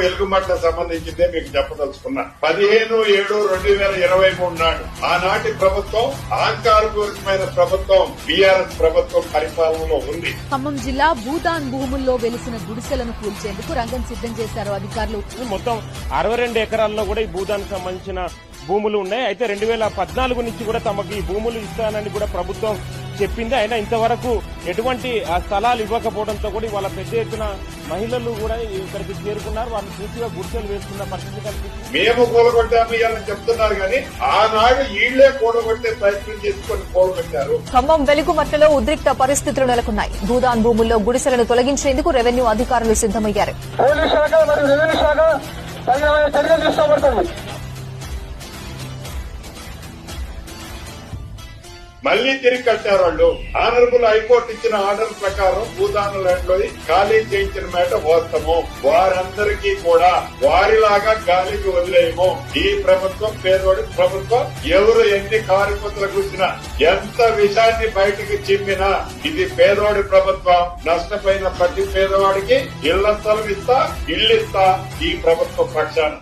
వెలుగుమట్ల సంబంధించిందే మీకు చెప్పదలుచుకున్నా. 15/7/2023 నాడు ఆనాటి ప్రభుత్వం అహంకారపూరితమైన ప్రభుత్వం బీఆర్ఎస్ ప్రభుత్వం పరిపాలనలో ఉంది. ఖమ్మం జిల్లా భూదాన్ భూముల్లో వెలిసిన గుడిసెలను కూల్చేందుకు రంగం సిద్దం చేశారు అధికారులు. మొత్తం 62 ఎకరాల్లో కూడా ఈ భూదానికి సంబంధించిన భూములు ఉన్నాయి. అయితే 2014 నుంచి కూడా తమకు ఈ భూములు ఇస్తానని కూడా ప్రభుత్వం చెప్పింది. అయినా ఇంతవరకు ఎటువంటి స్థలాలు ఇవ్వకపోవడంతో కూడా వాళ్ళ పెద్ద ఎత్తున మహిళలు కూడా ఇక్కడికి చేరుకున్నారు. వాళ్ళు పూర్తిగా గుడిసెలు వేసుకున్న పరిస్థితి కనిపిస్తుంది. మేము కూలగొట్టాము ఇవ్వాలని చెప్తున్నారు కానీ ఆనాడు ఈళ్లే కూడగొట్టే ప్రయత్నం చేసుకొని కూలగొట్టారు. ఖమ్మం వెలుగుమట్టలో ఉద్రిక్త పరిస్థితులు నెలకొన్నాయి. భూదాన్ భూముల్లో గుడిసెలను తొలగించేందుకు రెవెన్యూ అధికారులు సిద్దమయ్యారు. పోలీసు శాఖ మరియు రెవెన్యూ శాఖ చర్యలు తీసుకోబడుతుంది. మళ్లీ తిరిగి కట్టారు వాళ్ళు. ఆనరబుల్ హైకోర్టు ఇచ్చిన ఆర్డర్ ప్రకారం భూదాన ల్యాండ్ లో ఖాళీ చేయించిన మాట వాస్తవం. వారందరికీ కూడా వారిలాగా గాలికి వదిలేయము. ఈ ప్రభుత్వం పేదవాడి ప్రభుత్వం. ఎవరు ఎన్ని కార్యకర్తలు కూర్చున్నా ఎంత విషయాన్ని బయటకు చిమ్మినా ఇది పేదవాడి ప్రభుత్వం. నష్టపోయిన ప్రతి పేదవాడికి ఇళ్ల స్థలం ఇస్తా, ఇల్లు ఇస్తా ఈ ప్రభుత్వ పక్షాన.